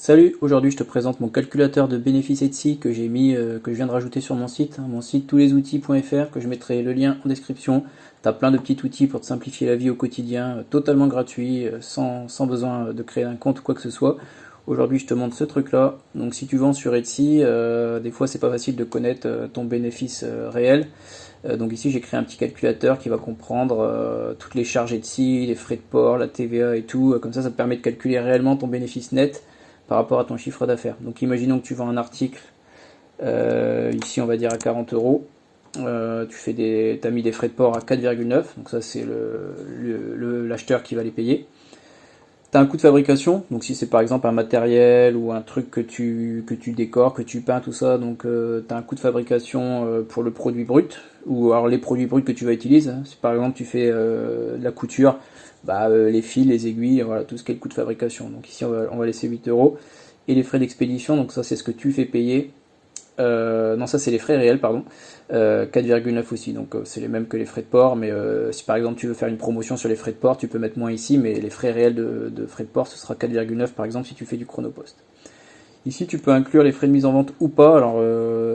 Salut, aujourd'hui je te présente mon calculateur de bénéfices Etsy que que je viens de rajouter sur mon site, mon site toulesoutils.fr, que je mettrai le lien en description. Tu as plein de petits outils pour te simplifier la vie au quotidien, totalement gratuit, sans besoin de créer un compte ou quoi que ce soit. Aujourd'hui je te montre ce truc là. Donc si tu vends sur Etsy, des fois c'est pas facile de connaître ton bénéfice réel. Donc ici j'ai créé un petit calculateur qui va comprendre toutes les charges Etsy, les frais de port, la TVA et tout. Comme ça te permet de calculer réellement ton bénéfice net par rapport à ton chiffre d'affaires. Donc imaginons que tu vends un article, ici on va dire à 40 euros, tu as mis des frais de port à 4,9, donc ça c'est l'acheteur qui va les payer. Tu as un coût de fabrication, donc si c'est par exemple un matériel ou un truc que tu décores, que tu peins, tout ça, donc tu as un coût de fabrication pour le produit brut, ou alors les produits bruts que tu vas utiliser. Si par exemple tu fais de la couture, les fils, les aiguilles, voilà, tout ce qui est le coût de fabrication. Donc ici on va laisser 8 euros. Et les frais d'expédition, donc ça c'est ce que tu fais payer. Non, ça c'est les frais réels, pardon. 4,9 aussi, donc c'est les mêmes que les frais de port, mais si par exemple tu veux faire une promotion sur les frais de port, tu peux mettre moins ici, mais les frais réels de frais de port, ce sera 4,9 par exemple si tu fais du chronopost. Ici tu peux inclure les frais de mise en vente ou pas. Alors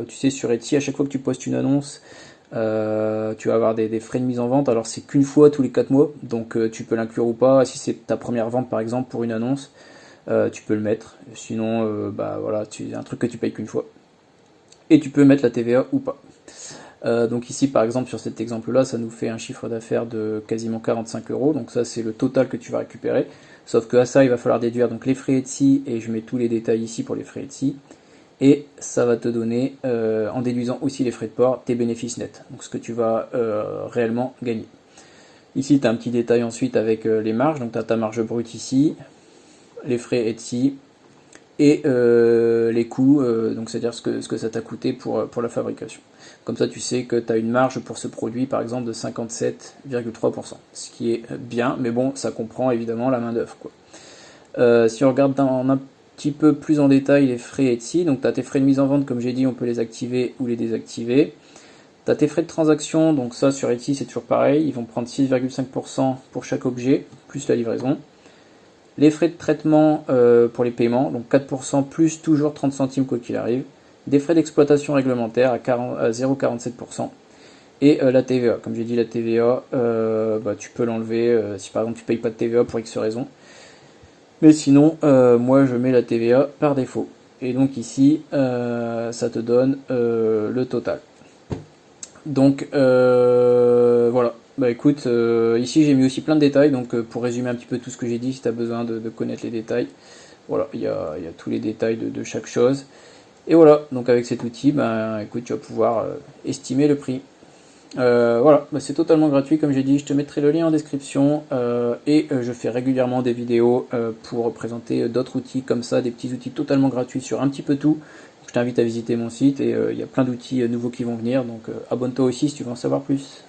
tu sais, sur Etsy, à chaque fois que tu postes une annonce, tu vas avoir des frais de mise en vente. Alors c'est qu'une fois tous les 4 mois, donc tu peux l'inclure ou pas. Si c'est ta première vente par exemple pour une annonce, tu peux le mettre. Sinon, voilà, c'est un truc que tu payes qu'une fois. Et tu peux mettre la TVA ou pas. Donc ici par exemple sur cet exemple là, ça nous fait un chiffre d'affaires de quasiment 45 euros. Donc ça c'est le total que tu vas récupérer. Sauf que à ça il va falloir déduire donc les frais Etsy, et je mets tous les détails ici pour les frais Etsy. Et ça va te donner, en déduisant aussi les frais de port, tes bénéfices nets, donc ce que tu vas réellement gagner. Ici tu as un petit détail ensuite avec les marges, donc tu as ta marge brute ici, les frais Etsy, et les coûts, donc c'est-à-dire ce que ça t'a coûté pour la fabrication. Comme ça tu sais que tu as une marge pour ce produit par exemple de 57,3%, ce qui est bien, mais bon, ça comprend évidemment la main d'œuvre, quoi. Si on regarde un petit peu plus en détail les frais Etsy, donc tu as tes frais de mise en vente, comme j'ai dit, on peut les activer ou les désactiver. Tu as tes frais de transaction, donc ça sur Etsy c'est toujours pareil, ils vont prendre 6,5% pour chaque objet, plus la livraison. Les frais de traitement pour les paiements, donc 4% plus toujours 30 centimes quoi qu'il arrive. Des frais d'exploitation réglementaires à 0,47%. Et la TVA, comme j'ai dit, la TVA, tu peux l'enlever si par exemple tu ne payes pas de TVA pour X raison. Mais sinon, moi je mets la TVA par défaut. Et donc ici, ça te donne le total. Donc voilà. Bah écoute, ici j'ai mis aussi plein de détails, donc pour résumer un petit peu tout ce que j'ai dit, si tu as besoin de connaître les détails, voilà, il y a tous les détails de chaque chose. Et voilà, donc avec cet outil, écoute, tu vas pouvoir estimer le prix. Voilà, c'est totalement gratuit, comme j'ai dit, je te mettrai le lien en description, et je fais régulièrement des vidéos pour présenter d'autres outils comme ça, des petits outils totalement gratuits sur un petit peu tout. Je t'invite à visiter mon site, et il y a plein d'outils nouveaux qui vont venir, donc abonne-toi aussi si tu veux en savoir plus.